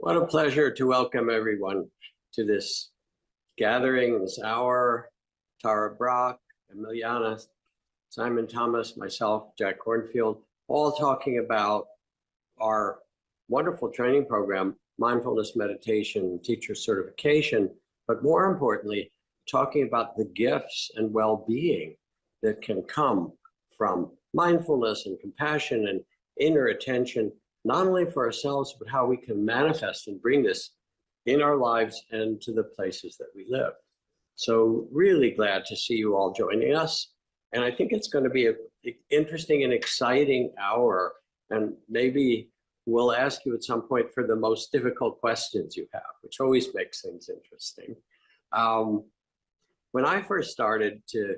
What a pleasure to welcome everyone to this gathering, this hour. Tara Brach, Emiliana, Simon Thomas, myself, Jack Kornfield, all talking about our wonderful training program, mindfulness meditation, teacher certification, but more importantly, talking about the gifts and well-being that can come from mindfulness and compassion and inner attention, not only for ourselves, but how we can manifest and bring this in our lives and to the places that we live. So really glad to see you all joining us. And I think it's going to be an interesting and exciting hour. And maybe we'll ask you at some point for the most difficult questions you have, which always makes things interesting. When I first started to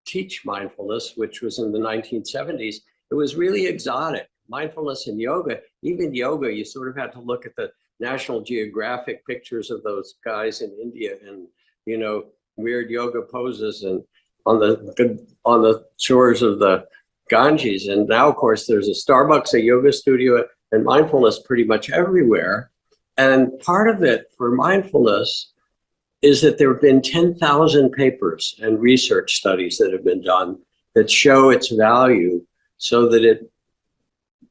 teach mindfulness, which was in the 1970s, it was really exotic. Mindfulness and yoga, even yoga, you sort of had to look at the National Geographic pictures of those guys in India and, you know, weird yoga poses and on the shores of the Ganges. And now, of course, there's a Starbucks, a yoga studio, and mindfulness pretty much everywhere. And part of it for mindfulness is that there have been 10,000 papers and research studies that have been done that show its value, so that it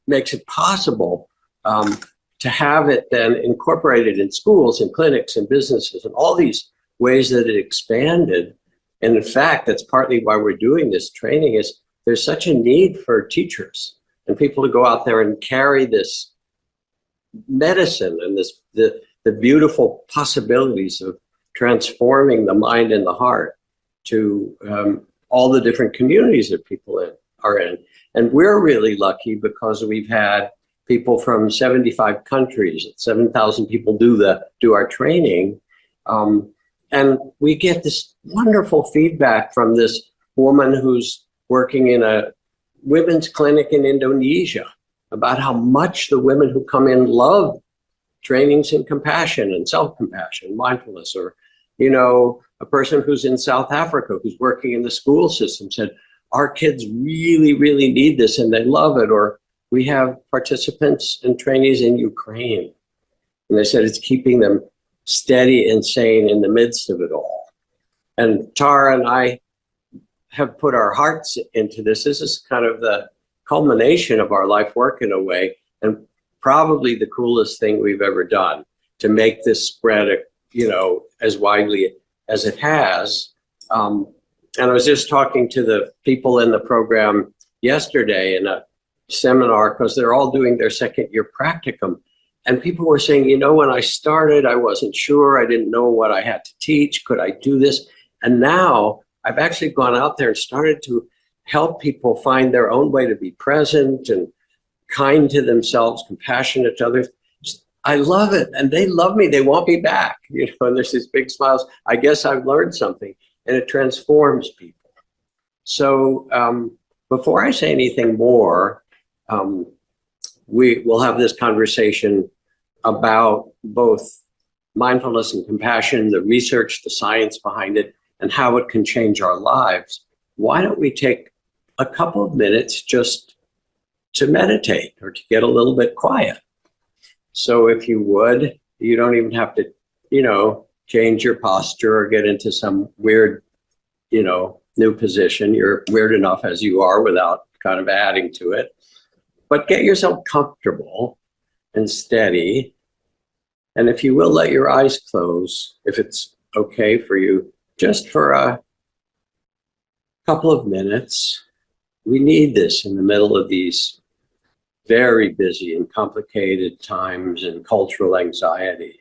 makes it possible to have it then incorporated in schools and clinics and businesses and all these ways that it expanded. And in fact, that's partly why we're doing this training, is there's such a need for teachers and people to go out there and carry this medicine and the beautiful possibilities of transforming the mind and the heart to all the different communities that people are in. And we're really lucky because we've had people from 75 countries, 7,000 people do our training. And we get this wonderful feedback from this woman who's working in a women's clinic in Indonesia about how much the women who come in love trainings in compassion and self-compassion, mindfulness. Or, you know, a person who's in South Africa who's working in the school system said, our kids really, really need this and they love it. Or we have participants and trainees in Ukraine, and they said it's keeping them steady and sane in the midst of it all. And Tara and I have put our hearts into this. This is kind of the culmination of our life work in a way, and probably the coolest thing we've ever done to make this spread, you know, as widely as it has. And I was just talking to the people in the program yesterday in a seminar, because they're all doing their second year practicum. And people were saying, you know, when I started, I wasn't sure. I didn't know what I had to teach. Could I do this? And now I've actually gone out there and started to help people find their own way to be present and kind to themselves, compassionate to others. I love it. And they love me. They want me back. You know, and there's these big smiles. I guess I've learned something. And it transforms people. So before I say anything more, we will have this conversation about both mindfulness and compassion, the research, the science behind it, and how it can change our lives. Why don't we take a couple of minutes just to meditate or to get a little bit quiet? So if you would, you don't even have to, you know, change your posture or get into some weird, you know, new position. You're weird enough as you are without kind of adding to it. But get yourself comfortable and steady. And if you will, let your eyes close, if it's okay for you, just for a couple of minutes. We need this in the middle of these very busy and complicated times and cultural anxiety.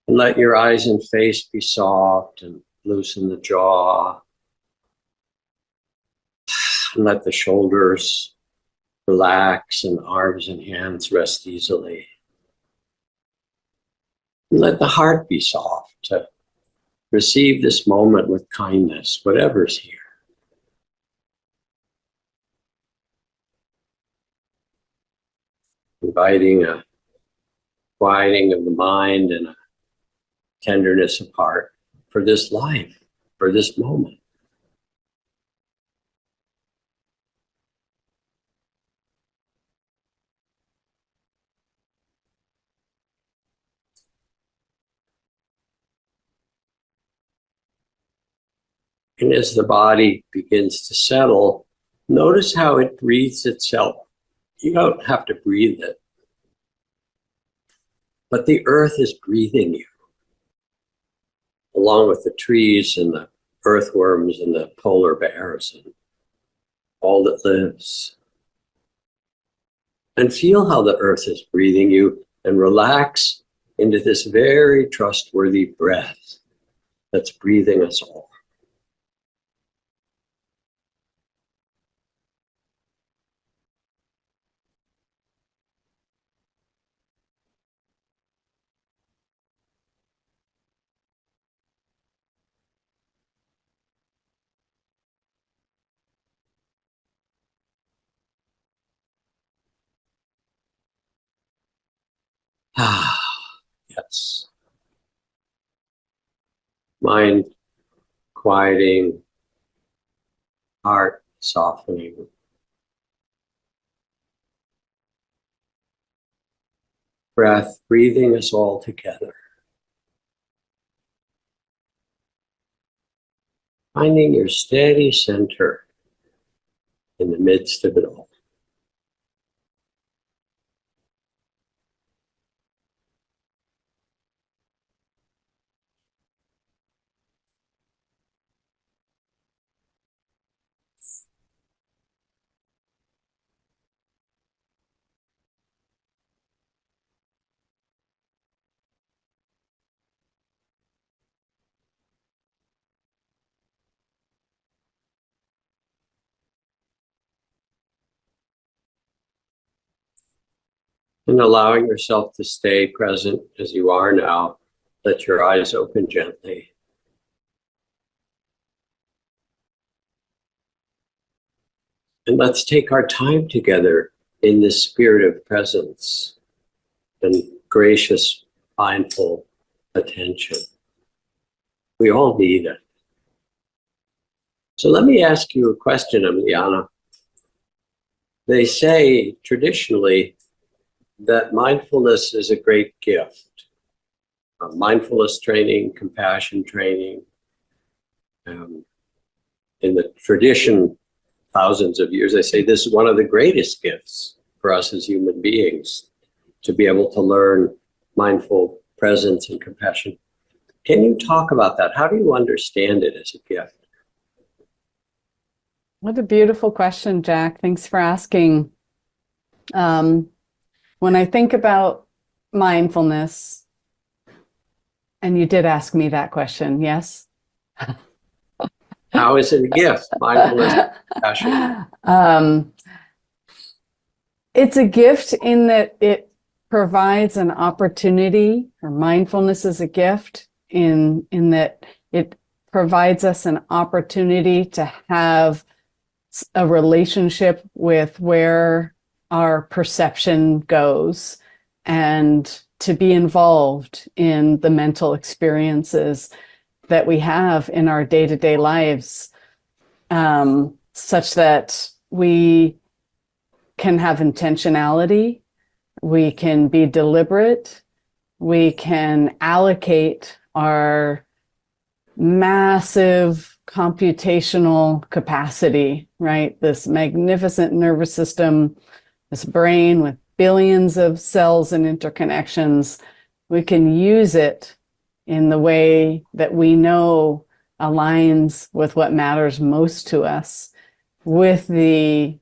And let your eyes and face be soft and loosen the jaw. And let the shoulders relax and arms and hands rest easily. And let the heart be soft to receive this moment with kindness, whatever's here. Inviting a quieting of the mind and a tenderness of heart for this life, for this moment. And as the body begins to settle, notice how it breathes itself. You don't have to breathe it, but the earth is breathing you, along with the trees and the earthworms and the polar bears and all that lives. And feel how the earth is breathing you, and relax into this very trustworthy breath that's breathing us all. Ah, yes. Mind quieting, heart softening. Breath breathing us all together. Finding your steady center in the midst of it all. And allowing yourself to stay present as you are now. Let your eyes open gently. And let's take our time together in this spirit of presence and gracious, mindful attention. We all need it. So let me ask you a question, Emiliana. They say traditionally that mindfulness is a great gift. Mindfulness training, compassion training. In the tradition, thousands of years, they say this is one of the greatest gifts for us as human beings, to be able to learn mindful presence and compassion. Can you talk about that? How do you understand it as a gift? What a beautiful question, Jack. Thanks for asking. When I think about mindfulness, and you did ask me that question, yes? How is it a gift? Mindfulness, compassion. It's a gift in that it provides an opportunity, or mindfulness is a gift in that it provides us an opportunity to have a relationship with where our perception goes and to be involved in the mental experiences that we have in our day-to-day lives, such that we can have intentionality, we can be deliberate, we can allocate our massive computational capacity, right? This magnificent nervous system, this brain with billions of cells and interconnections, we can use it in the way that we know aligns with what matters most to us, with the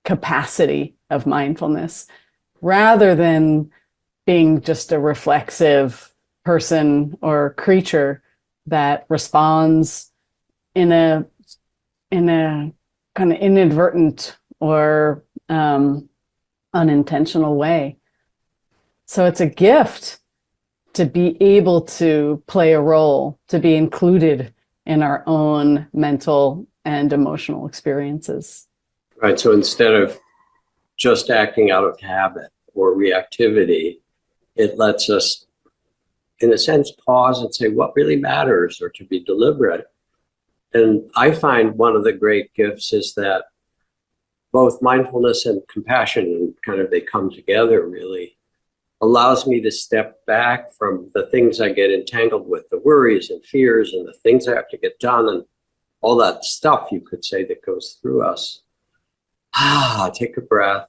capacity of mindfulness, rather than being just a reflexive person or creature that responds in a kind of inadvertent or unintentional way. So it's a gift to be able to play a role, to be included in our own mental and emotional experiences. Right. So instead of just acting out of habit or reactivity, it lets us, in a sense, pause and say what really matters, or to be deliberate. And I find one of the great gifts is that both mindfulness and compassion, and kind of they come together really, allows me to step back from the things I get entangled with, the worries and fears and the things I have to get done and all that stuff, you could say, that goes through us. Take a breath.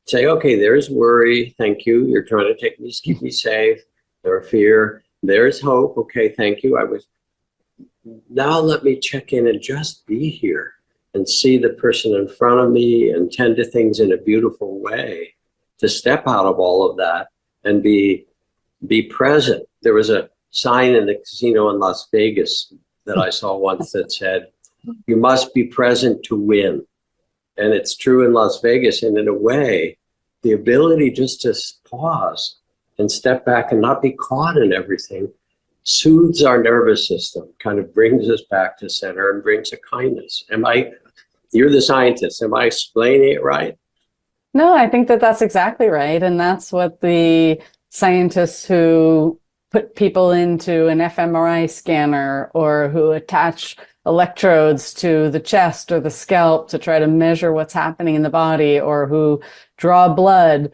Say, okay, there's worry. Thank you. You're trying to keep me safe. There's fear. There's hope. Okay, thank you. Now let me check in and just be here and see the person in front of me and tend to things in a beautiful way, to step out of all of that and be present. There was a sign in the casino in Las Vegas that I saw once that said, you must be present to win. And it's true in Las Vegas. And in a way, the ability just to pause and step back and not be caught in everything soothes our nervous system, kind of brings us back to center and brings a kindness. You're the scientist. Am I explaining it right? No, I think that that's exactly right. And that's what the scientists who put people into an fMRI scanner or who attach electrodes to the chest or the scalp to try to measure what's happening in the body, or who draw blood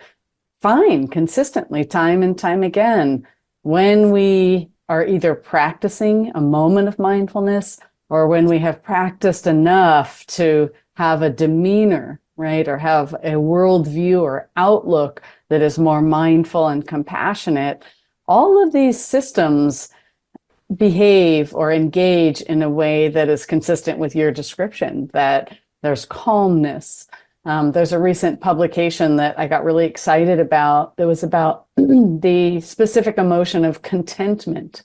find consistently time and time again. When we are either practicing a moment of mindfulness, or when we have practiced enough to have a demeanor, right, or have a worldview or outlook that is more mindful and compassionate, all of these systems behave or engage in a way that is consistent with your description, that there's calmness. There's a recent publication that I got really excited about that was about the specific emotion of contentment.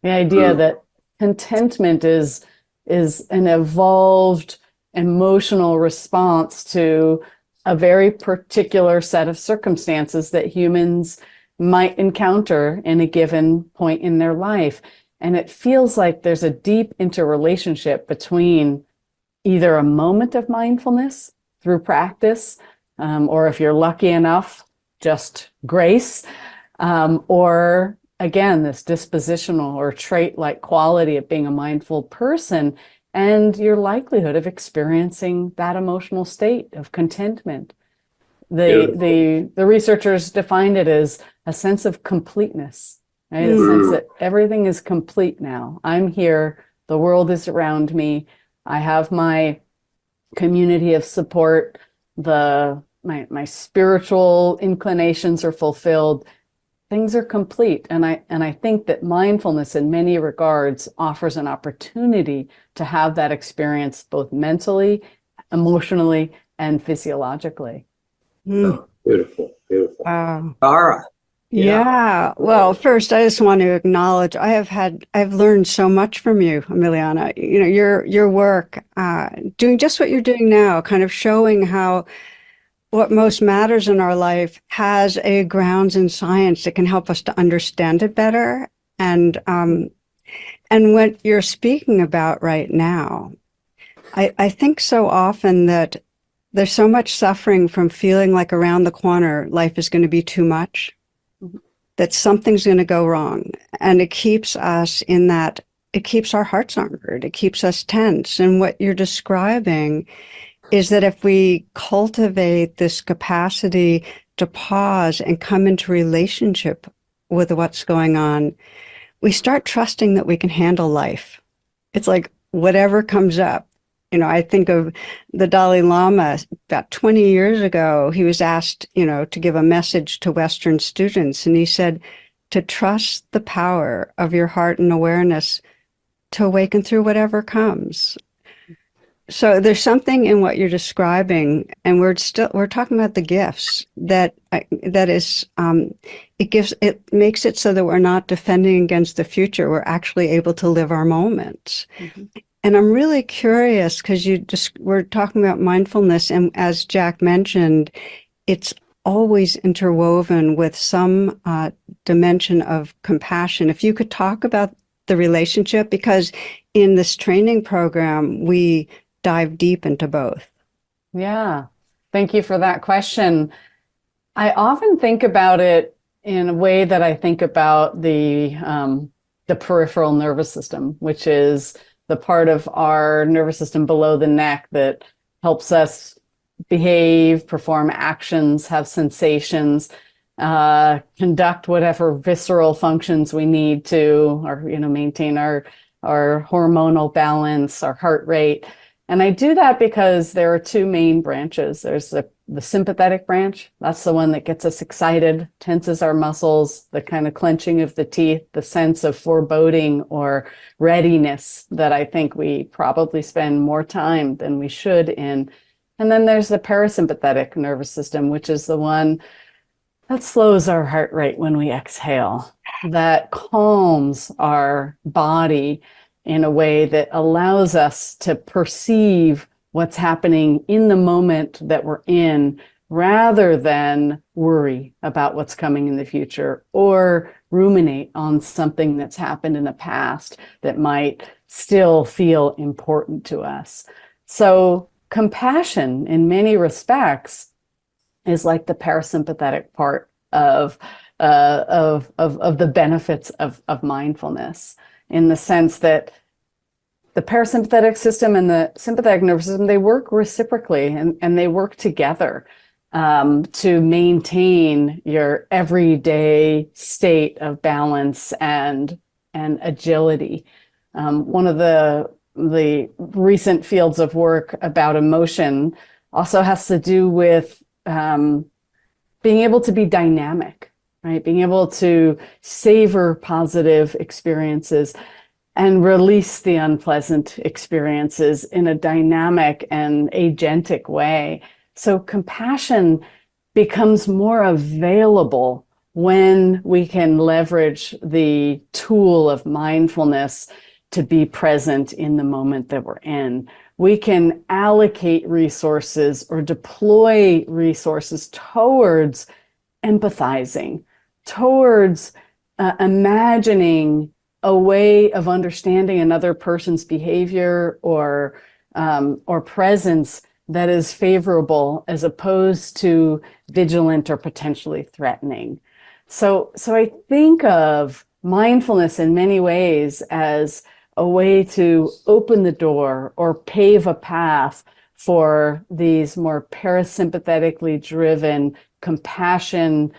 The idea that contentment is an evolved emotional response to a very particular set of circumstances that humans might encounter in a given point in their life. And it feels like there's a deep interrelationship between either a moment of mindfulness through practice, or if you're lucky enough, just grace, or again, this dispositional or trait-like quality of being a mindful person, and your likelihood of experiencing that emotional state of contentment. The researchers defined it as a sense of completeness, right? A sense that everything is complete now. I'm here, the world is around me, I have my community of support, my spiritual inclinations are fulfilled, things are complete. And I think that mindfulness in many regards offers an opportunity to have that experience both mentally, emotionally, and physiologically. Oh, beautiful, beautiful. Wow. Tara. Yeah. Well, first, I just want to acknowledge I've learned so much from you, Emiliana. You know, your work, doing just what you're doing now, kind of showing how what most matters in our life has a grounds in science that can help us to understand it better. And what you're speaking about right now, I think so often that there's so much suffering from feeling like around the corner life is going to be too much, that something's going to go wrong. And it keeps us in that, it keeps our hearts anchored, it keeps us tense. And what you're describing is that if we cultivate this capacity to pause and come into relationship with what's going on, we start trusting that we can handle life. It's like whatever comes up. You know, I think of the Dalai Lama about 20 years ago. He was asked, to give a message to Western students. And he said, to trust the power of your heart and awareness to awaken through whatever comes. So there's something in what you're describing, and we're talking about the gifts that is, it makes it so that we're not defending against the future. We're actually able to live our moments. Mm-hmm. And I'm really curious because we're talking about mindfulness, and as Jack mentioned, it's always interwoven with some dimension of compassion. If you could talk about the relationship, because in this training program, we dive deep into both. Yeah, thank you for that question. I often think about it in a way that I think about the peripheral nervous system, which is the part of our nervous system below the neck that helps us behave, perform actions, have sensations. conduct whatever visceral functions we need to, or, maintain our hormonal balance, our heart rate. And I do that because there are two main branches. There's the sympathetic branch. That's the one that gets us excited, tenses our muscles, the kind of clenching of the teeth, the sense of foreboding or readiness that I think we probably spend more time than we should in. And then there's the parasympathetic nervous system, which is the one that slows our heart rate when we exhale, that calms our body in a way that allows us to perceive what's happening in the moment that we're in, rather than worry about what's coming in the future or ruminate on something that's happened in the past that might still feel important to us. So compassion, in many respects, is like the parasympathetic part of the benefits of mindfulness, in the sense that the parasympathetic system and the sympathetic nervous system, they work reciprocally, and they work together to maintain your everyday state of balance and agility. One of the recent fields of work about emotion also has to do with being able to be dynamic, right? Being able to savor positive experiences and release the unpleasant experiences in a dynamic and agentic way. So compassion becomes more available when we can leverage the tool of mindfulness to be present in the moment that we're in. We can allocate resources or deploy resources towards empathizing, towards imagining a way of understanding another person's behavior or presence that is favorable, as opposed to vigilant or potentially threatening. So I think of mindfulness in many ways as a way to open the door or pave a path for these more parasympathetically driven, compassion,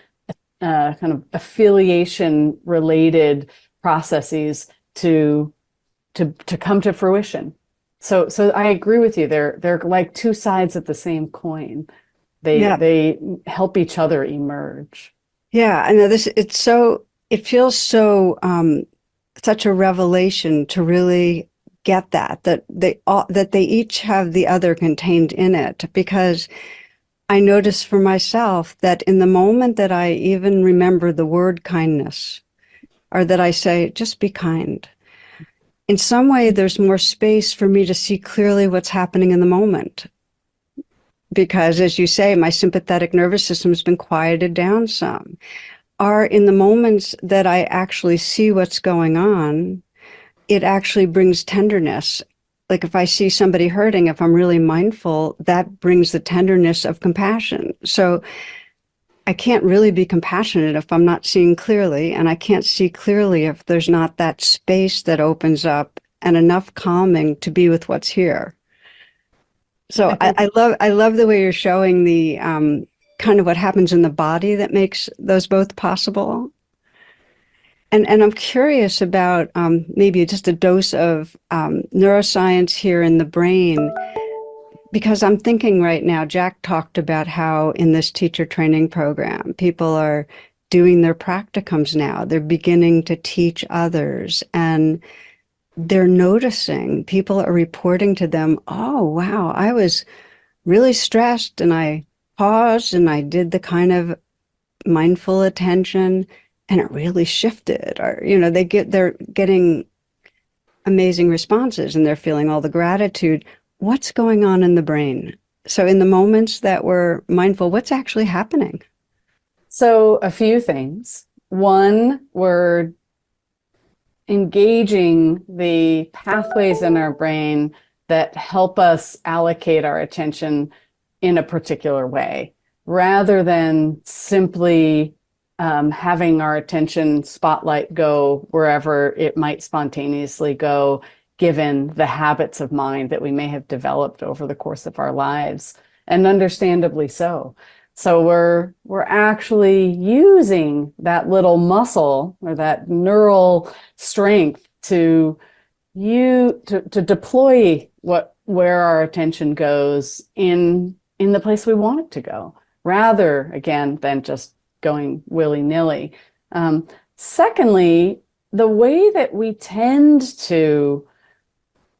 kind of affiliation related processes to come to fruition. So I agree with you. They're like two sides of the same coin. They help each other emerge. Yeah, I know this. It feels so such a revelation to really get that they each have the other contained in it, because I notice for myself that in the moment that I even remember the word kindness, or that I say, just be kind, in some way there's more space for me to see clearly what's happening in the moment. Because, as you say, my sympathetic nervous system has been quieted down some. Are in the moments that I actually see what's going on, it actually brings tenderness. Like if I see somebody hurting, if I'm really mindful, that brings the tenderness of compassion. So I can't really be compassionate if I'm not seeing clearly, and I can't see clearly if there's not that space that opens up and enough calming to be with what's here. So I love the way you're showing the kind of what happens in the body that makes those both possible. And I'm curious about maybe just a dose of neuroscience here in the brain, because I'm thinking right now, Jack talked about how in this teacher training program, people are doing their practicums now. They're beginning to teach others, and they're noticing, people are reporting to them, oh, wow, I was really stressed and I paused and I did the kind of mindful attention and it really shifted. Or, they're getting amazing responses and they're feeling all the gratitude. What's going on in the brain? So in the moments that we're mindful, what's actually happening? So a few things. One, we're engaging the pathways in our brain that help us allocate our attention in a particular way, rather than simply having our attention spotlight go wherever it might spontaneously go, given the habits of mind that we may have developed over the course of our lives, and understandably so. So we're actually using that little muscle or that neural strength to deploy where our attention goes in the place we want it to go, rather again than just going willy-nilly. Secondly, the way that we tend to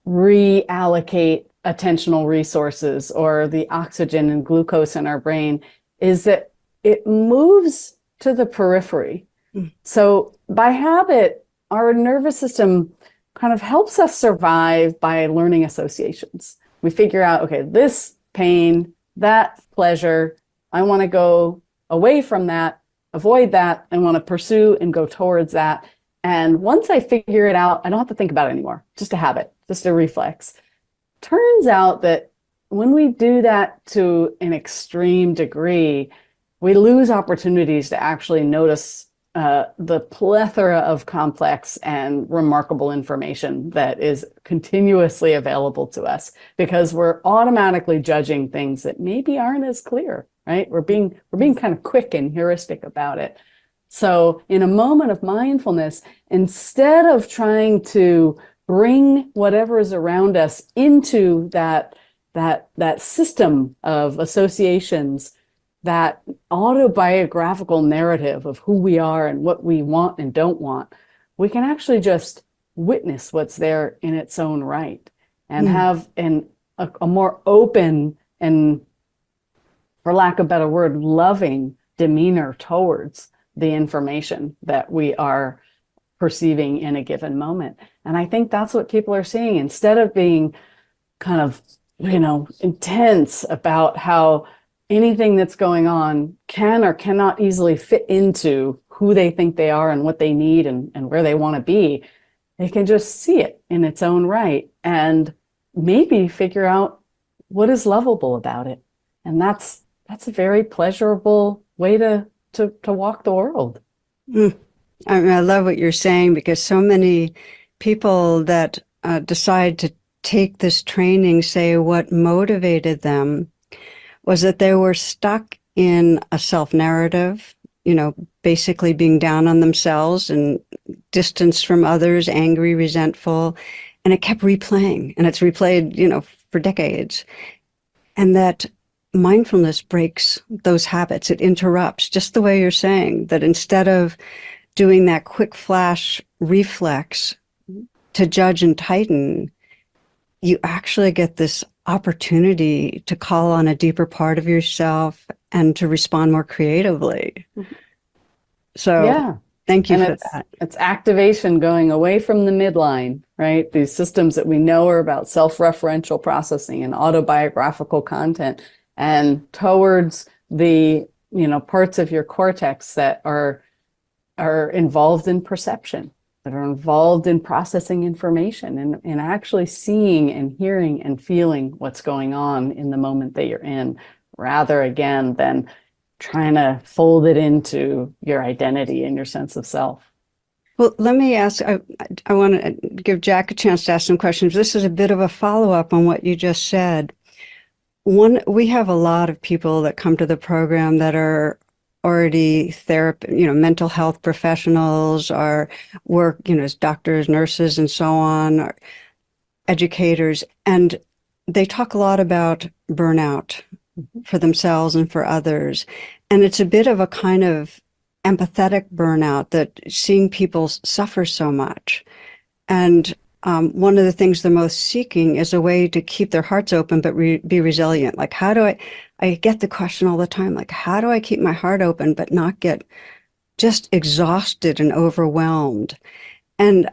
reallocate attentional resources or the oxygen and glucose in our brain is that it moves to the periphery. So by habit, our nervous system kind of helps us survive by learning associations. We figure out, okay, this pain, that pleasure, I want to go away from that, avoid that, and want to pursue and go towards that. And once I figure it out, I don't have to think about it anymore. Just a habit, just a reflex. Turns out that when we do that to an extreme degree, we lose opportunities to actually notice the plethora of complex and remarkable information that is continuously available to us, because we're automatically judging things that maybe aren't as clear, right? We're being kind of quick and heuristic about it. So in a moment of mindfulness, instead of trying to bring whatever is around us into that system of associations, that autobiographical narrative of who we are and what we want and don't want, we can actually just witness what's there in its own right and have a more open and, for lack of a better word, loving demeanor towards the information that we are perceiving in a given moment. And I think that's what people are seeing. Instead of being kind of, intense about how anything that's going on can or cannot easily fit into who they think they are and what they need and where they want to be, they can just see it in its own right and maybe figure out what is lovable about it. And that's a very pleasurable way to walk the world. I love what you're saying, because so many people that decide to take this training say what motivated them was that they were stuck in a self-narrative, basically being down on themselves and distanced from others, angry, resentful, and it kept replaying, and it's replayed, for decades. And that mindfulness breaks those habits. It interrupts, just the way you're saying, that instead of doing that quick flash reflex to judge and tighten, you actually get this opportunity to call on a deeper part of yourself and to respond more creatively. So yeah. Thank you for that. It's activation going away from the midline, right? These systems that we know are about self-referential processing and autobiographical content, and towards the, parts of your cortex that are involved in perception, that are involved in processing information and actually seeing and hearing and feeling what's going on in the moment that you're in, rather again than trying to fold it into your identity and your sense of self. Well, let me ask, I want to give Jack a chance to ask some questions. This is a bit of a follow-up on what you just said. We have a lot of people that come to the program that are already mental health professionals, or work, as doctors, nurses, and so on, or educators. And they talk a lot about burnout for themselves and for others. And it's a bit of a kind of empathetic burnout, that seeing people suffer so much. And one of the things they're most seeking is a way to keep their hearts open, but be resilient. Like, how do I get the question all the time, like, how do I keep my heart open, but not get just exhausted and overwhelmed? And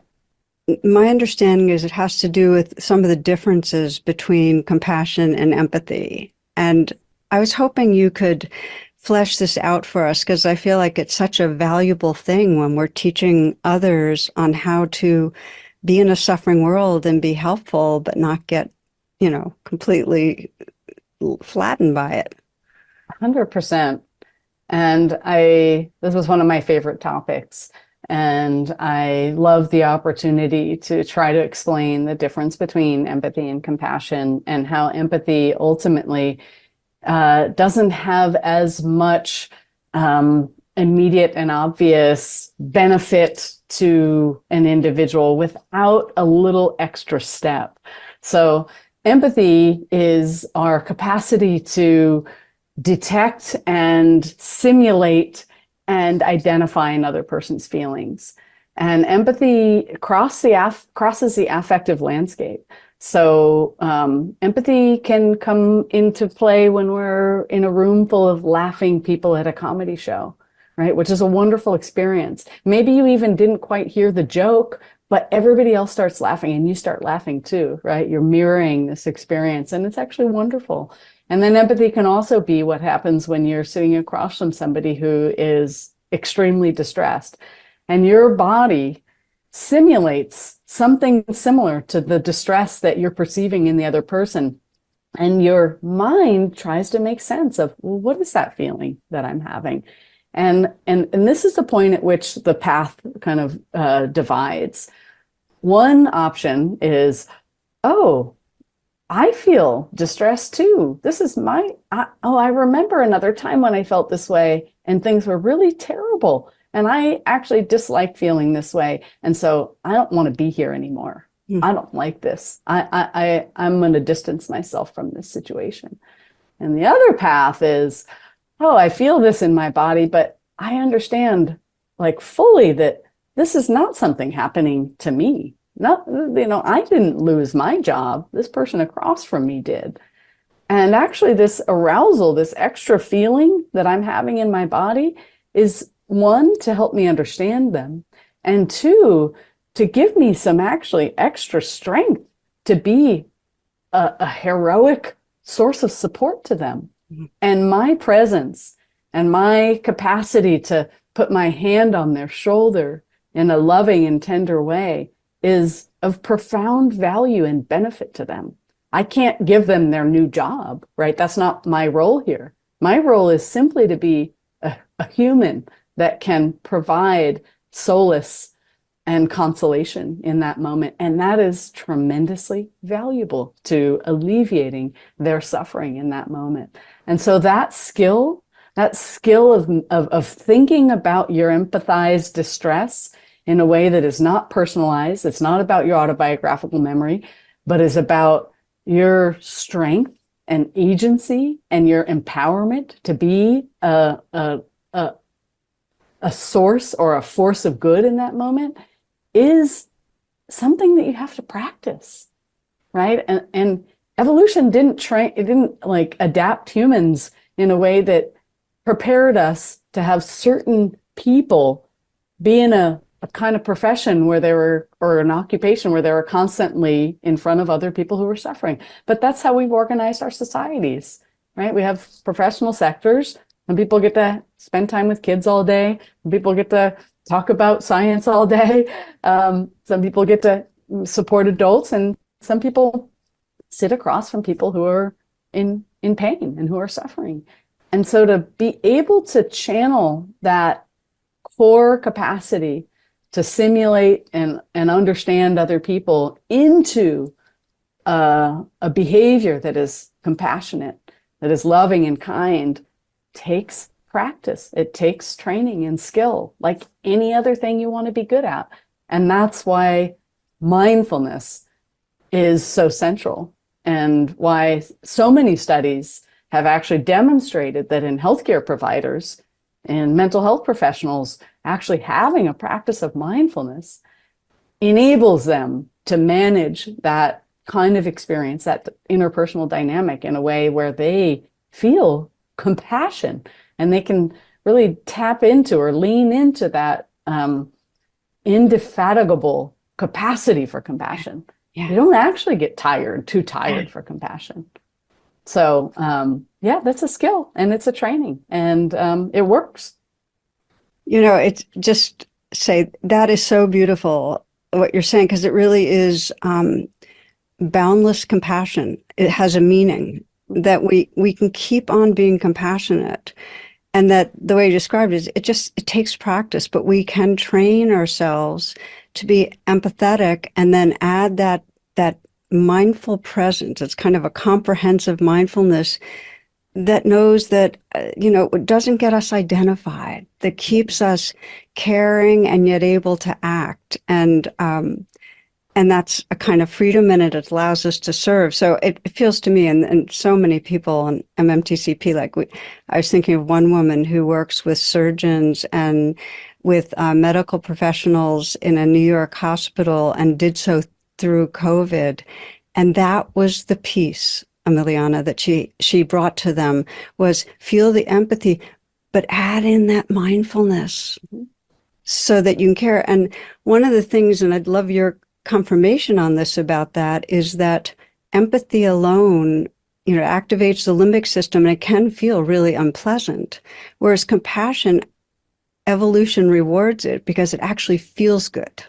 my understanding is it has to do with some of the differences between compassion and empathy. And I was hoping you could flesh this out for us, because I feel like it's such a valuable thing when we're teaching others on how to be in a suffering world and be helpful, but not get, completely flattened by it. 100%. And this was one of my favorite topics. And I love the opportunity to try to explain the difference between empathy and compassion, and how empathy ultimately doesn't have as much immediate and obvious benefit to an individual without a little extra step. So empathy is our capacity to detect and simulate and identify another person's feelings. And empathy crosses the affective landscape. So empathy can come into play when we're in a room full of laughing people at a comedy show, right? Which is a wonderful experience. Maybe you even didn't quite hear the joke, but everybody else starts laughing and you start laughing too, right? You're mirroring this experience and it's actually wonderful. And then empathy can also be what happens when you're sitting across from somebody who is extremely distressed and your body simulates something similar to the distress that you're perceiving in the other person. And your mind tries to make sense of, well, what is that feeling that I'm having? And this is the point at which the path kind of divides. One option is, oh, I feel distressed too. This is I remember another time when I felt this way and things were really terrible. And I actually dislike feeling this way. And so I don't want to be here anymore. I don't like this. I'm going to distance myself from this situation. And the other path is, oh, I feel this in my body, but I understand like fully that this is not something happening to me. Not, I didn't lose my job. This person across from me did. And actually this arousal, this extra feeling that I'm having in my body is one, to help me understand them, and two, to give me some actually extra strength to be a heroic source of support to them. And my presence and my capacity to put my hand on their shoulder in a loving and tender way is of profound value and benefit to them. I can't give them their new job, right? That's not my role here. My role is simply to be a human that can provide solace and consolation in that moment. And that is tremendously valuable to alleviating their suffering in that moment. And so that skill of thinking about your empathized distress in a way that is not personalized, it's not about your autobiographical memory, but is about your strength and agency and your empowerment to be a source or a force of good in that moment is something that you have to practice, right? And evolution didn't like adapt humans in a way that prepared us to have certain people be in a kind of profession where they were, or an occupation where they were constantly in front of other people who were suffering. But that's how we've organized our societies, right? We have professional sectors. Some people get to spend time with kids all day. Some people get to talk about science all day. Some people get to support adults, and some people sit across from people who are in pain and who are suffering. And so to be able to channel that core capacity to simulate and understand other people into a behavior that is compassionate, that is loving and kind, takes practice. It takes training and skill, like any other thing you want to be good at. And that's why mindfulness is so central, and why so many studies have actually demonstrated that in healthcare providers and mental health professionals, actually having a practice of mindfulness enables them to manage that kind of experience, that interpersonal dynamic, in a way where they feel compassion and they can really tap into or lean into that indefatigable capacity for compassion. Yeah. You don't actually get too tired for compassion. So yeah, that's a skill and it's a training, and it works. It's just say that is so beautiful what you're saying, because it really is boundless compassion. It has a meaning that we can keep on being compassionate, and that the way you described it, it takes practice, but we can train ourselves to be empathetic and then add that mindful presence. It's kind of a comprehensive mindfulness that knows that, it doesn't get us identified, that keeps us caring and yet able to act. And that's a kind of freedom, and it allows us to serve. So it feels to me, and so many people on MMTCP, I was thinking of one woman who works with surgeons and with medical professionals in a New York hospital and did so through COVID. And that was the piece, Emiliana, that she brought to them, was feel the empathy, but add in that mindfulness so that you can care. And one of the things, and I'd love your confirmation on this about that, is that empathy alone, activates the limbic system, and it can feel really unpleasant. Whereas compassion, evolution rewards it because it actually feels good.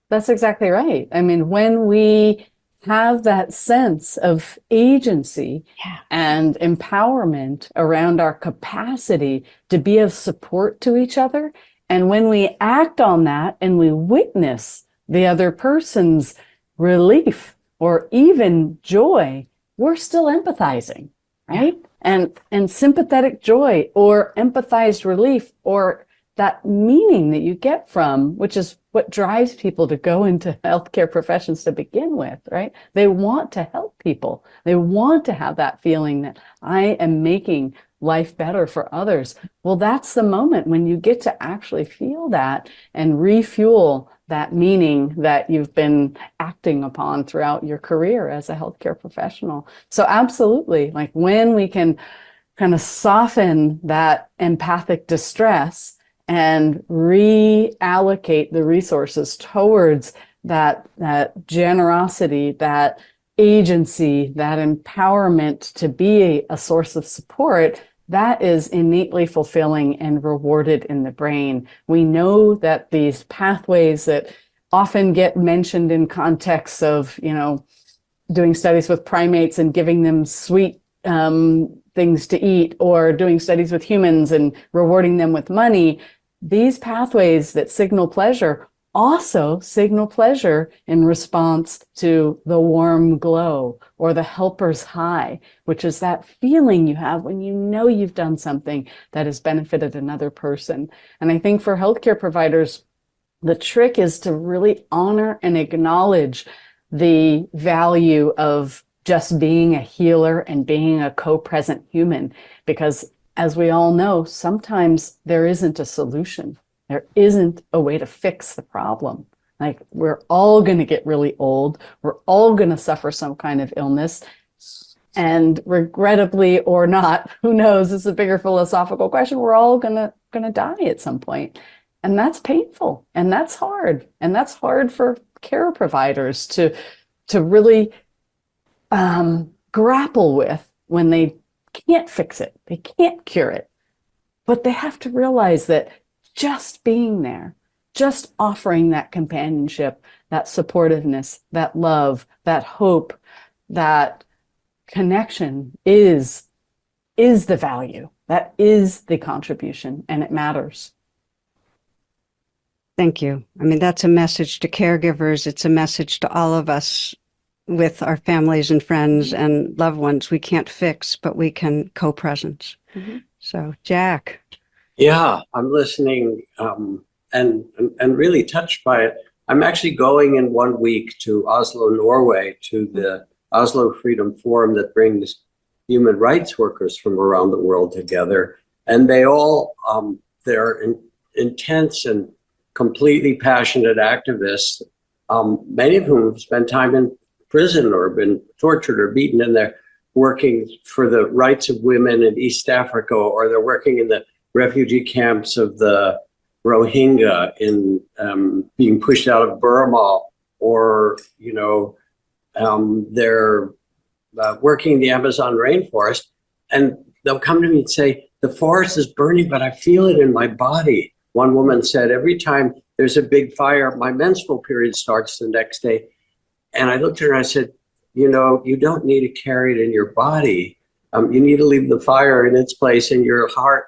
That's exactly right. I mean, when we have that sense of agency and empowerment around our capacity to be of support to each other, and when we act on that and we witness the other person's relief or even joy, we're still empathizing, right? And sympathetic joy or empathized relief, or that meaning that you get from, which is what drives people to go into healthcare professions to begin with, right? They want to help people. They want to have that feeling that I am making life better for others. Well, that's the moment when you get to actually feel that and refuel that meaning that you've been acting upon throughout your career as a healthcare professional. So absolutely, like when we can kind of soften that empathic distress and reallocate the resources towards that generosity, that agency, that empowerment to be a source of support, that is innately fulfilling and rewarded in the brain. We know that these pathways that often get mentioned in contexts of, doing studies with primates and giving them sweet things to eat, or doing studies with humans and rewarding them with money, these pathways that signal pleasure also signal pleasure in response to the warm glow or the helper's high, which is that feeling you have when you know you've done something that has benefited another person. And I think for healthcare providers, the trick is to really honor and acknowledge the value of just being a healer and being a co-present human, because as we all know, sometimes there isn't a solution. There isn't a way to fix the problem. Like, we're all going to get really old. We're all going to suffer some kind of illness. And regrettably or not, who knows, it's a bigger philosophical question. We're all going to die at some point. And that's painful. And that's hard. And that's hard for care providers to really grapple with when they can't fix it. They can't cure it. But they have to realize that just being there, just offering that companionship, that supportiveness, that love, that hope, that connection is the value. That is the contribution, and it matters. Thank you. I mean, that's a message to caregivers. It's a message to all of us with our families and friends and loved ones. We can't fix, but we can co-presence. Mm-hmm. So, Jack. Yeah, I'm listening and really touched by it. I'm actually going in 1 week to Oslo, Norway, to the Oslo Freedom Forum that brings human rights workers from around the world together. And they all, they're intense and completely passionate activists, many of whom have spent time in prison or been tortured or beaten, and they're working for the rights of women in East Africa, or they're working in the refugee camps of the Rohingya in being pushed out of Burma, or they're working in the Amazon rainforest, and they'll come to me and say, the forest is burning, but I feel it in my body. One woman said, every time there's a big fire, my menstrual period starts the next day. And I looked at her and I said, you don't need to carry it in your body. You need to leave the fire in its place in your heart,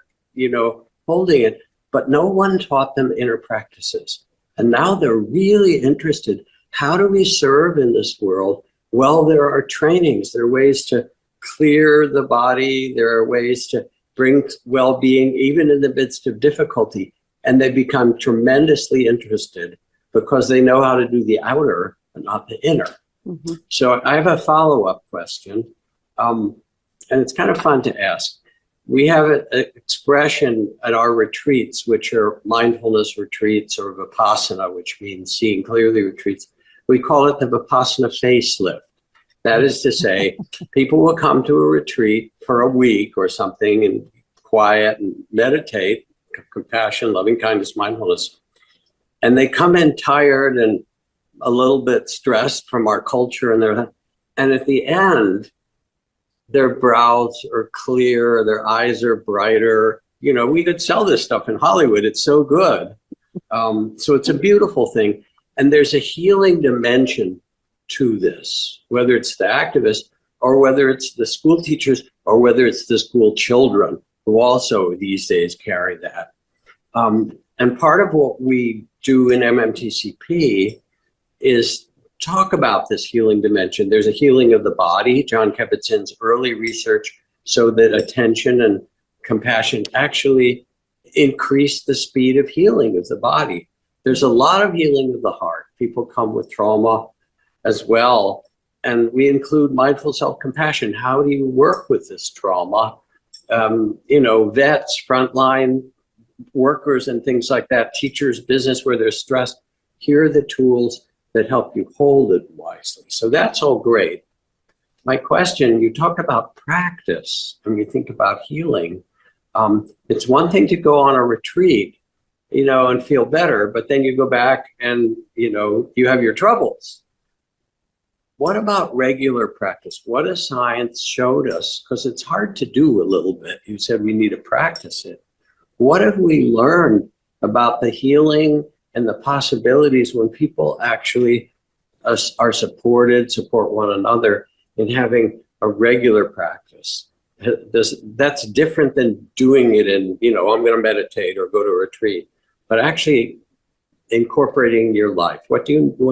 holding it. But no one taught them inner practices. And now they're really interested. How do we serve in this world? Well, there are trainings. There are ways to clear the body. There are ways to bring well-being even in the midst of difficulty. And they become tremendously interested because they know how to do the outer and not the inner. Mhm. So I have a follow-up question, and it's kind of fun to ask. We have an expression at our retreats, which are mindfulness retreats or Vipassana, which means seeing clearly retreats. We call it the Vipassana facelift. That is to say, people will come to a retreat for a week or something and quiet and meditate, compassion, loving kindness, mindfulness. And they come in tired and a little bit stressed from our culture, and at the end, their brows are clear, their eyes are brighter. You know, we could sell this stuff in Hollywood. It's so good. So it's a beautiful thing. And there's a healing dimension to this, whether it's the activists or whether it's the school teachers or whether it's the school children who also these days carry that. And part of what we do in MMTCP is talk about this healing dimension. There's a healing of the body. John Kabat-Zinn's early research showed that attention and compassion actually increase the speed of healing of the body. There's a lot of healing of the heart. People come with trauma as well. And we include mindful self-compassion. How do you work with this trauma? You know, vets, frontline workers and things like that, teachers, business where there's stress. Here are the tools that help you hold it wisely. So that's all great. My question, you talk about practice and you think about healing. It's one thing to go on a retreat, you know, and feel better, but then you go back and, you know, you have your troubles. What about regular practice? What has science showed us? Because it's hard to do a little bit. You said we need to practice it. What have we learned about the healing and the possibilities when people actually are supported, support one another in having a regular practice? That's different than doing it in, you know, I'm going to meditate or go to a retreat, but actually incorporating your life. What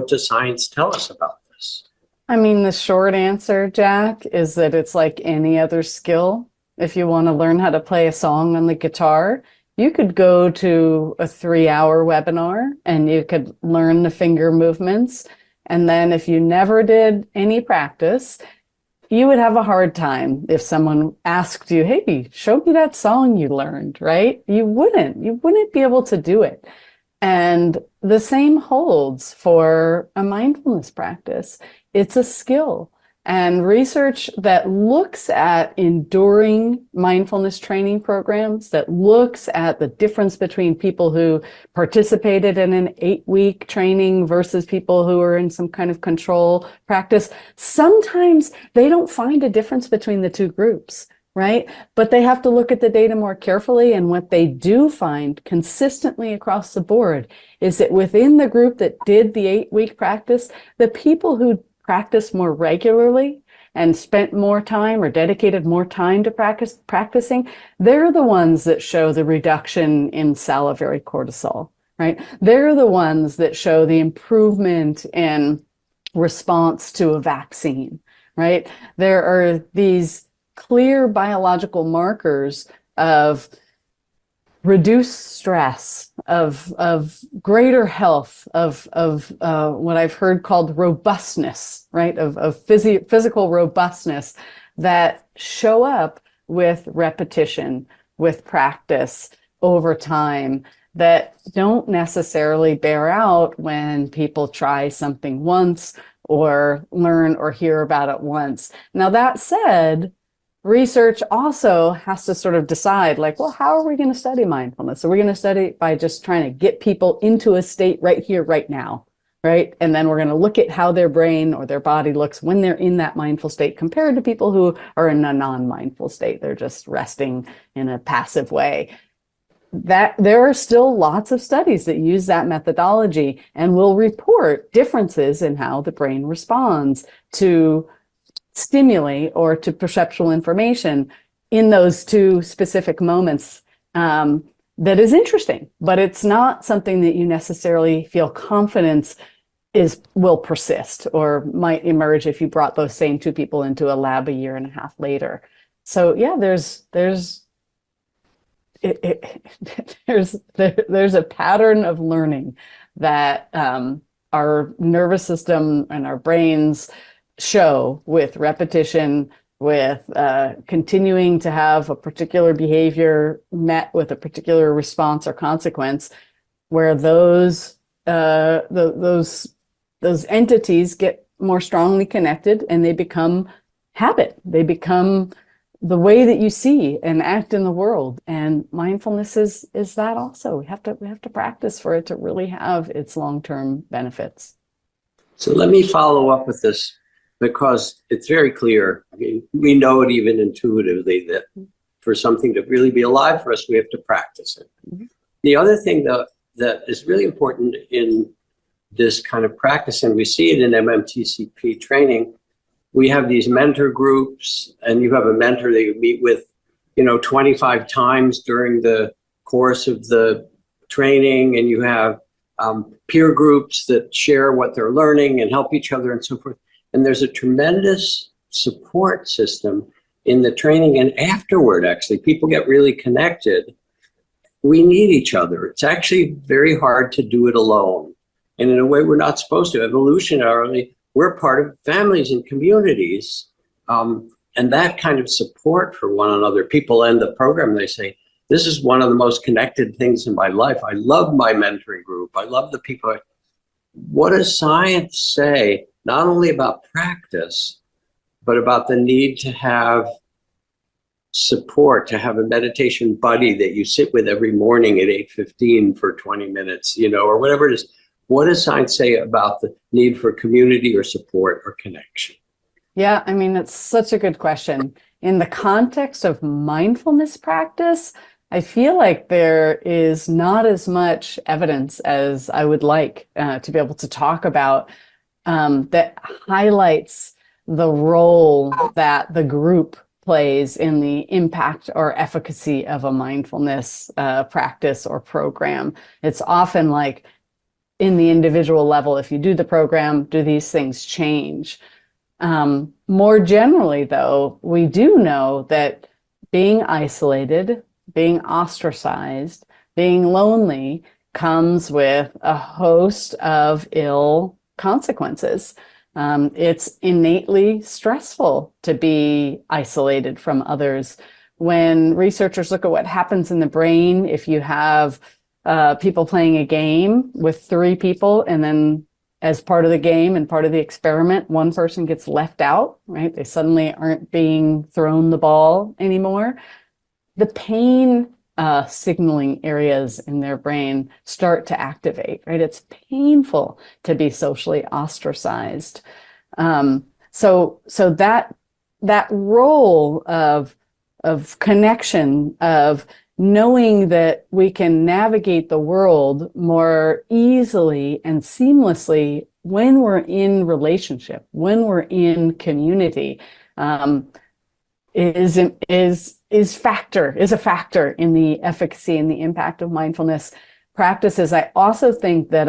does science tell us about this? I mean, the short answer, Jack, is that it's like any other skill. If you want to learn how to play a song on the guitar, you could go to a 3-hour webinar and you could learn the finger movements. And then if you never did any practice, you would have a hard time if someone asked you, hey, show me that song you learned, right? You wouldn't be able to do it. And the same holds for a mindfulness practice. It's a skill. And research that looks at enduring mindfulness training programs, that looks at the difference between people who participated in an 8-week training versus people who are in some kind of control practice, sometimes they don't find a difference between the two groups, right? But they have to look at the data more carefully. And what they do find consistently across the board is that within the group that did the 8-week practice, the people who practiced more regularly and spent more time or dedicated more time to practicing, they're the ones that show the reduction in salivary cortisol, right? They're the ones that show the improvement in response to a vaccine, right? There are these clear biological markers of reduced stress, of greater health, of what I've heard called robustness, right? Of physical robustness that show up with repetition, with practice over time, that don't necessarily bear out when people try something once or learn or hear about it once. Now, that said, research also has to sort of decide, like, well, how are we going to study mindfulness? Are we going to study it by just trying to get people into a state right here, right now, right? And then we're going to look at how their brain or their body looks when they're in that mindful state compared to people who are in a non-mindful state. They're just resting in a passive way. That there are still lots of studies that use that methodology and will report differences in how the brain responds to stimuli or to perceptual information in those two specific moments. That is interesting, but it's not something that you necessarily feel confidence will persist or might emerge if you brought those same two people into a lab a year and a half later. So yeah, there's a pattern of learning that our nervous system and our brains show with repetition, with continuing to have a particular behavior met with a particular response or consequence, where those entities get more strongly connected and they become habit. They become the way that you see and act in the world. And mindfulness is that also. We have to practice for it to really have its long-term benefits. So let me follow up with this, because it's very clear. I mean, we know it even intuitively that for something to really be alive for us, we have to practice it. Mm-hmm. The other thing that is really important in this kind of practice, and we see it in MMTCP training, we have these mentor groups, and you have a mentor that you meet with, 25 times during the course of the training, and you have peer groups that share what they're learning and help each other and so forth. And there's a tremendous support system in the training, and afterward, actually, people get really connected. We need each other. It's actually very hard to do it alone. And in a way, we're not supposed to. Evolutionarily, we're part of families and communities. And that kind of support for one another, people end the program, they say, this is one of the most connected things in my life. I love my mentoring group. I love the people. What does science say, not only about practice, but about the need to have support, to have a meditation buddy that you sit with every morning at 8:15 for 20 minutes, or whatever it is. What does science say about the need for community or support or connection? Yeah, I mean, it's such a good question. In the context of mindfulness practice, I feel like there is not as much evidence as I would like to be able to talk about that highlights the role that the group plays in the impact or efficacy of a mindfulness practice or program. It's often like in the individual level, if you do the program, do these things change? More generally, though, we do know that being isolated, being ostracized, being lonely comes with a host of ill consequences. It's innately stressful to be isolated from others. When researchers look at what happens in the brain, if you have people playing a game with 3 people, and then as part of the game and part of the experiment, one person gets left out, right? They suddenly aren't being thrown the ball anymore. The pain signaling areas in their brain start to activate, right? It's painful to be socially ostracized. So that role of connection, of knowing that we can navigate the world more easily and seamlessly when we're in relationship, when we're in community, is a factor in the efficacy and the impact of mindfulness practices. I also think that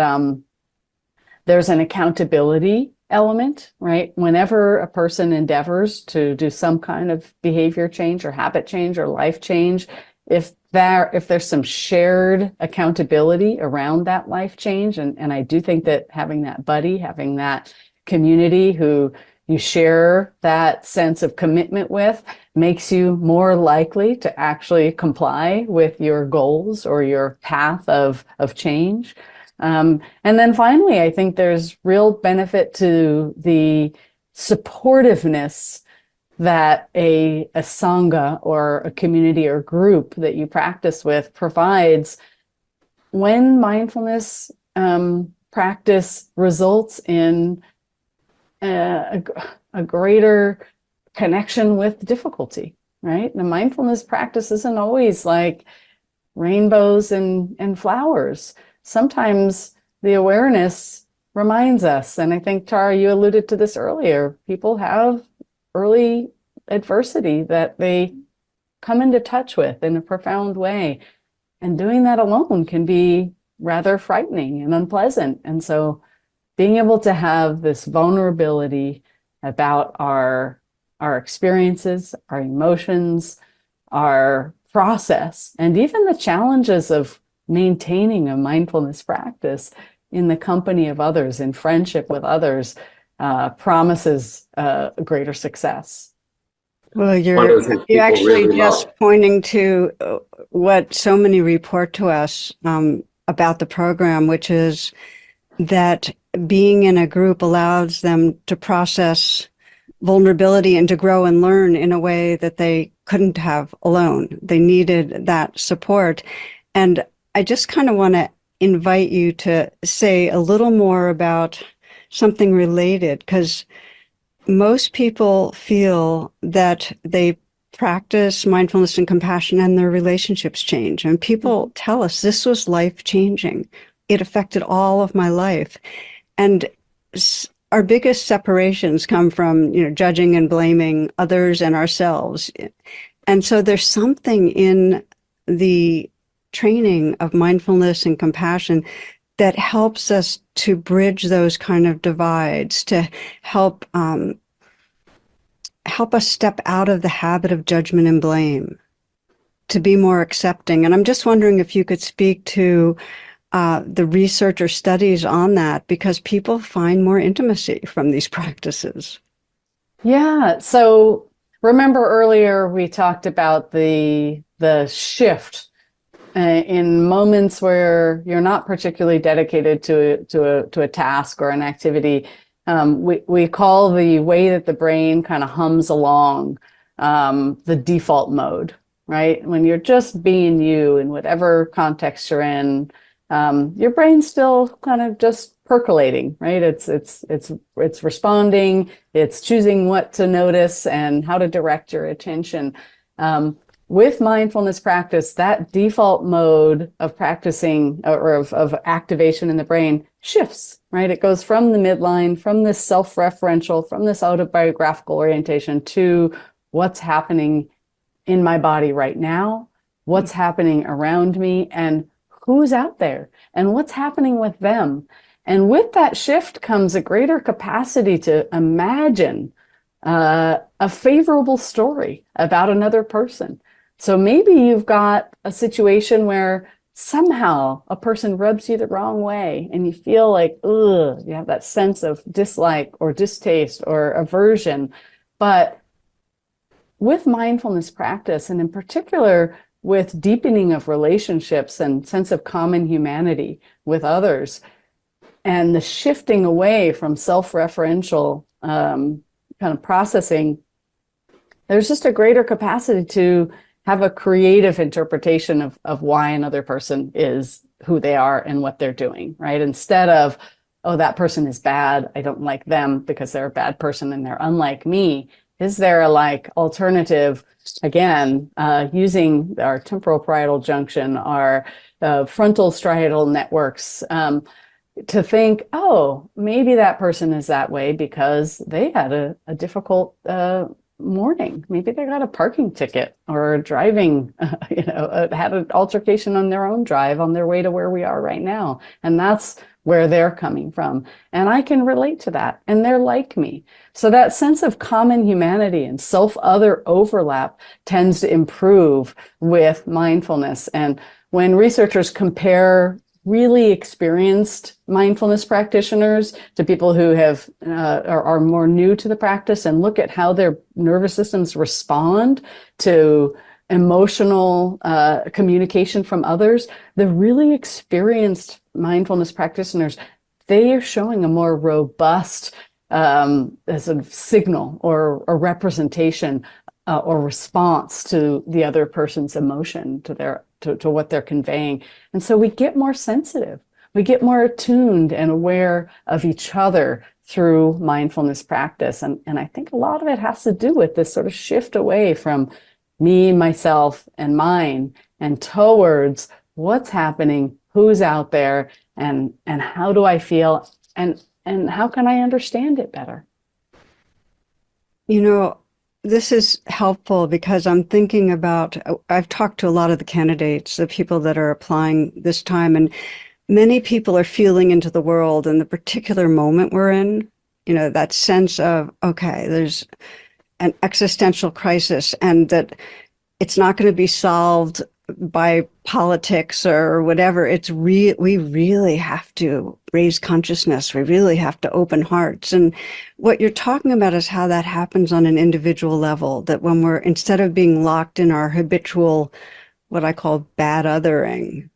there's an accountability element, right? Whenever a person endeavors to do some kind of behavior change or habit change or life change, if there's some shared accountability around that life change, and I do think that having that buddy, having that community who you share that sense of commitment with, makes you more likely to actually comply with your goals or your path of change. And then finally, I think there's real benefit to the supportiveness that a sangha or a community or group that you practice with provides when mindfulness practice results in a greater connection with difficulty, right? The mindfulness practice isn't always like rainbows and flowers. Sometimes the awareness reminds us, and I think, Tara, you alluded to this earlier, people have early adversity that they come into touch with in a profound way. And doing that alone can be rather frightening and unpleasant. And so being able to have this vulnerability about our experiences, our emotions, our process, and even the challenges of maintaining a mindfulness practice in the company of others, in friendship with others, promises greater success. Well, One of the things you're people actually really just love. pointing to what so many report to us about the program, which is that being in a group allows them to process vulnerability and to grow and learn in a way that they couldn't have alone. They needed that support. And I just kind of want to invite you to say a little more about something related, because most people feel that they practice mindfulness and compassion and their relationships change. And people tell us this was life changing. It affected all of my life. And our biggest separations come from, judging and blaming others and ourselves. And so there's something in the training of mindfulness and compassion that helps us to bridge those kind of divides, to help us step out of the habit of judgment and blame, to be more accepting. And I'm just wondering if you could speak to the research or studies on that, because people find more intimacy from these practices. Yeah. So remember earlier we talked about the shift in moments where you're not particularly dedicated to a task or an activity. We call the way that the brain kind of hums along the default mode, right? When you're just being you in whatever context you're in, your brain's still kind of just percolating, right? It's responding, it's choosing what to notice and how to direct your attention. With mindfulness practice, that default mode of practicing or of activation in the brain shifts, right? It goes from the midline, from this self-referential, from this autobiographical orientation to what's happening in my body right now, what's happening around me, and who's out there, and what's happening with them. And with that shift comes a greater capacity to imagine a favorable story about another person. So maybe you've got a situation where somehow a person rubs you the wrong way and you feel like, ugh, you have that sense of dislike or distaste or aversion. But with mindfulness practice, and in particular with deepening of relationships and sense of common humanity with others, and the shifting away from self-referential kind of processing, there's just a greater capacity to have a creative interpretation of why another person is who they are and what they're doing, right? Instead of, oh, that person is bad, I don't like them because they're a bad person and they're unlike me. Is there a alternative, again, using our temporal parietal junction, our frontal striatal networks, to think, oh, maybe that person is that way because they had a difficult morning. Maybe they got a parking ticket or driving, had an altercation on their own drive on their way to where we are right now. And that's where they're coming from. And I can relate to that. And they're like me. So that sense of common humanity and self-other overlap tends to improve with mindfulness. And when researchers compare really experienced mindfulness practitioners to people who have are more new to the practice and look at how their nervous systems respond to emotional communication from others, the really experienced mindfulness practitioners, they are showing a more robust sort of signal or a representation or response to the other person's emotion, to what they're conveying. And so we get more sensitive. We get more attuned and aware of each other through mindfulness practice. And I think a lot of it has to do with this sort of shift away from me, myself, and mine, and towards what's happening, who's out there, and how do I feel, and how can I understand it better? This is helpful because I'm thinking about, I've talked to a lot of the candidates, the people that are applying this time, and many people are feeling into the world and the particular moment we're in, that sense of, okay, there's an existential crisis and that it's not going to be solved by politics or whatever. We really have to raise consciousness. We really have to open hearts. And what you're talking about is how that happens on an individual level, that when we're, instead of being locked in our habitual, what I call bad othering,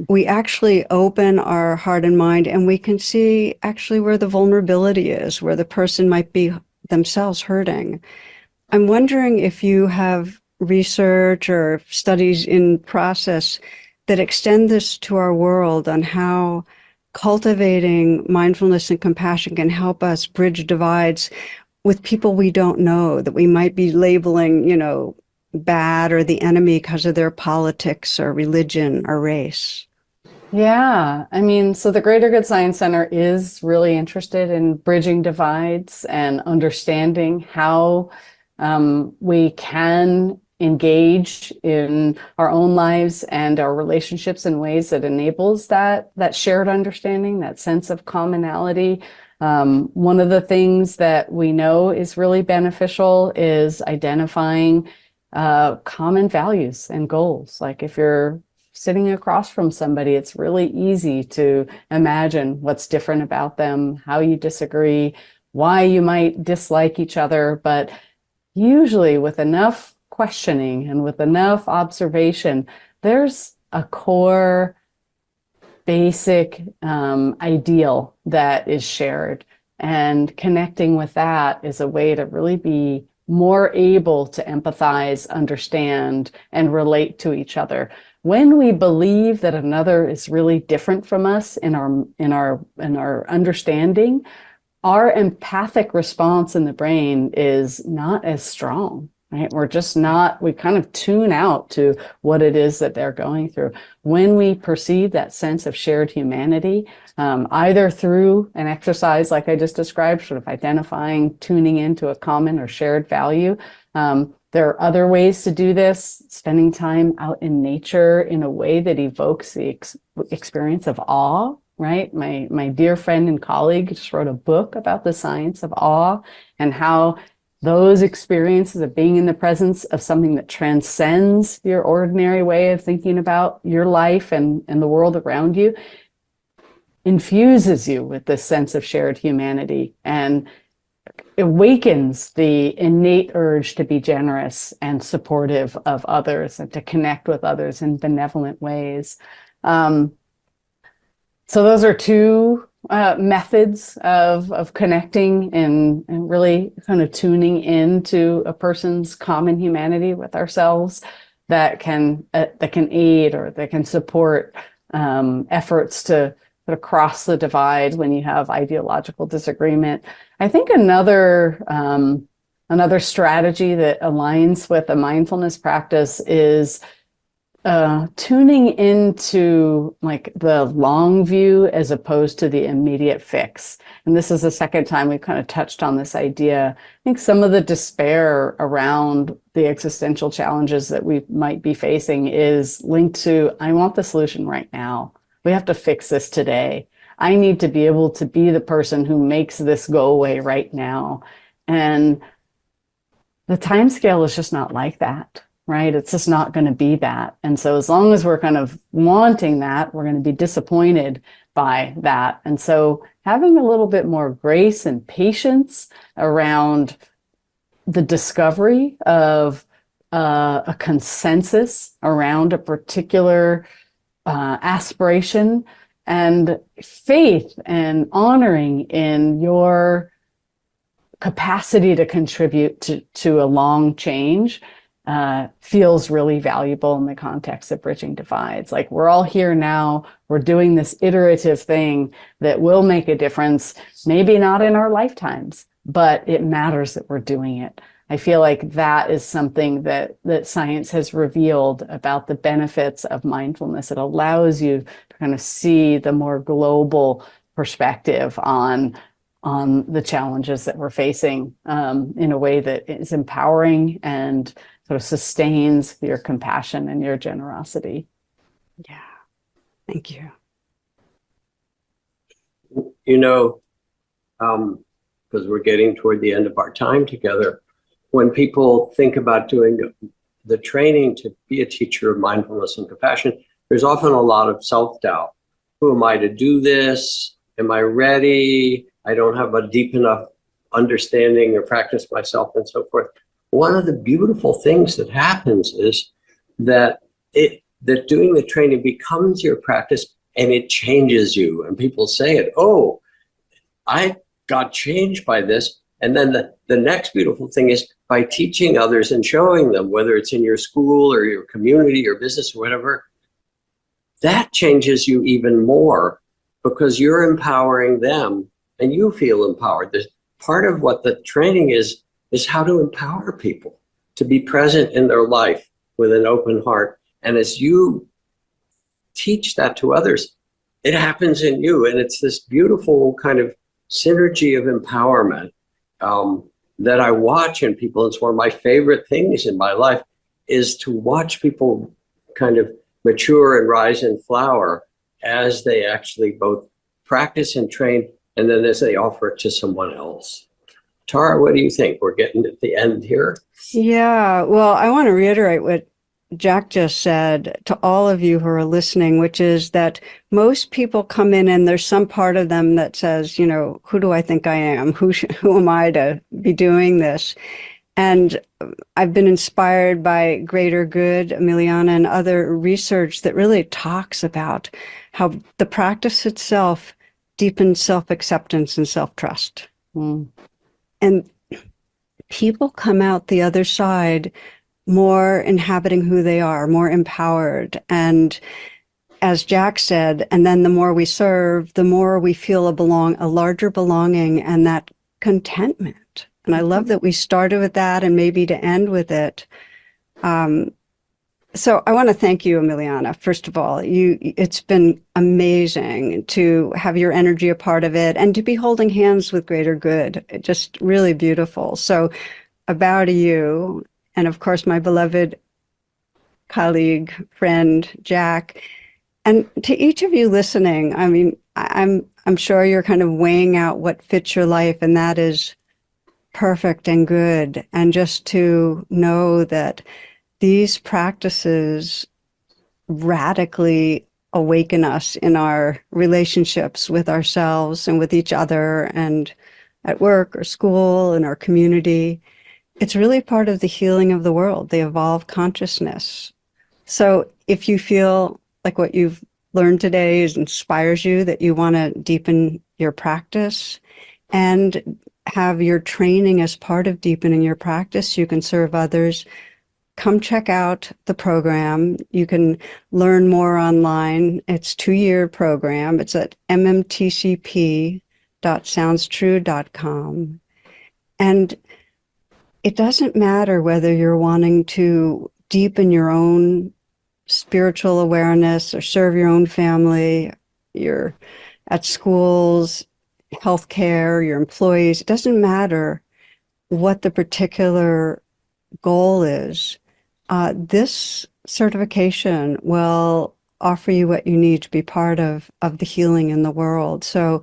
we actually open our heart and mind and we can see actually where the vulnerability is, where the person might be themselves hurting. I'm wondering if you have research or studies in process that extend this to our world on how cultivating mindfulness and compassion can help us bridge divides with people we don't know, that we might be labeling, bad or the enemy because of their politics or religion or race. Yeah, I mean, so the Greater Good Science Center is really interested in bridging divides and understanding how we can engage in our own lives and our relationships in ways that enables that shared understanding, that sense of commonality. One of the things that we know is really beneficial is identifying common values and goals. Like if you're sitting across from somebody, it's really easy to imagine what's different about them, how you disagree, why you might dislike each other. But usually with enough questioning and with enough observation, there's a core basic ideal that is shared. And connecting with that is a way to really be more able to empathize, understand, and relate to each other. When we believe that another is really different from us in our understanding, our empathic response in the brain is not as strong, right? We're just not, we kind of tune out to what it is that they're going through. When we perceive that sense of shared humanity, either through an exercise like I just described, sort of identifying, tuning into a common or shared value. There are other ways to do this, spending time out in nature in a way that evokes the experience of awe, right? My dear friend and colleague just wrote a book about the science of awe and how those experiences of being in the presence of something that transcends your ordinary way of thinking about your life and the world around you infuses you with this sense of shared humanity and awakens the innate urge to be generous and supportive of others and to connect with others in benevolent ways. So those are two methods of connecting and really kind of tuning into a person's common humanity with ourselves that can aid or that can support efforts to cross the divide when you have ideological disagreement. I think another strategy that aligns with a mindfulness practice is tuning into like the long view as opposed to the immediate fix. And this is the second time we've kind of touched on this idea. I think some of the despair around the existential challenges that we might be facing is linked to, I want the solution right now. We have to fix this today. I need to be able to be the person who makes this go away right now. And the time scale is just not like that, right? It's just not going to be that. And so as long as we're kind of wanting that, we're going to be disappointed by that. And so having a little bit more grace and patience around the discovery of a consensus around a particular aspiration and faith and honoring in your capacity to contribute to a long change feels really valuable in the context of bridging divides. Like we're all here now, we're doing this iterative thing that will make a difference, maybe not in our lifetimes, but it matters that we're doing it. I feel like that is something that science has revealed about the benefits of mindfulness. It allows you to kind of see the more global perspective on the challenges that we're facing in a way that is empowering and sort of sustains your compassion and your generosity. Yeah, thank you. You know, because we're getting toward the end of our time together, when people think about doing the training to be a teacher of mindfulness and compassion, there's often a lot of self-doubt. Who am I to do this? Am I ready? I don't have a deep enough understanding or practice myself and so forth. One of the beautiful things that happens is that doing the training becomes your practice and it changes you. And people say it, oh, I got changed by this. And then the next beautiful thing is by teaching others and showing them, whether it's in your school or your community or business or whatever, that changes you even more because you're empowering them and you feel empowered. There's part of what the training is how to empower people to be present in their life with an open heart. And as you teach that to others, it happens in you. And it's this beautiful kind of synergy of empowerment that I watch in people. It's one of my favorite things in my life is to watch people kind of mature and rise and flower as they actually both practice and train, and then as they offer it to someone else. Tara, what do you think? We're getting at the end here. Yeah, well, I want to reiterate what Jack just said to all of you who are listening, which is that most people come in and there's some part of them that says, you know, who do I think I am? Who am I to be doing this? And I've been inspired by Greater Good, Emiliana, and other research that really talks about how the practice itself deepens self-acceptance and self-trust. And people come out the other side more inhabiting who they are, more empowered. And as Jack said, and then the more we serve, the more we feel a larger belonging and that contentment. And I love that we started with that and maybe to end with it. So I want to thank you, Emiliana. First of all, it's been amazing to have your energy a part of it and to be holding hands with Greater Good. Just really beautiful. So a bow to you. And of course, my beloved colleague, friend, Jack, and to each of you listening. I mean, I'm sure you're kind of weighing out what fits your life, and that is perfect and good. And just to know that these practices radically awaken us in our relationships with ourselves and with each other and at work or school and our community. It's really part of the healing of the world, the evolved consciousness. So if you feel like what you've learned today inspires you, that you want to deepen your practice and have your training as part of deepening your practice, you can serve others. Come check out the program. You can learn more online. It's a 2-year program. It's at mmtcp.soundstrue.com. And it doesn't matter whether you're wanting to deepen your own spiritual awareness or serve your own family, you're at schools, healthcare, your employees. It doesn't matter what the particular goal is. This certification will offer you what you need to be part of the healing in the world. So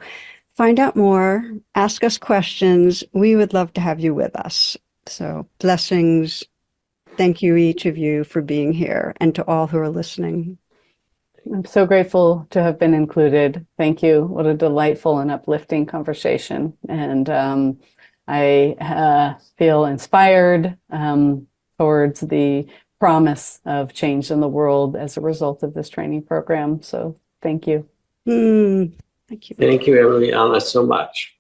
find out more, ask us questions. We would love to have you with us. So blessings. Thank you, each of you, for being here, and to all who are listening. I'm so grateful to have been included. Thank you. What a delightful and uplifting conversation. And I feel inspired towards the promise of change in the world as a result of this training program. So thank you. Thank you. Thank you, Emiliana, so much.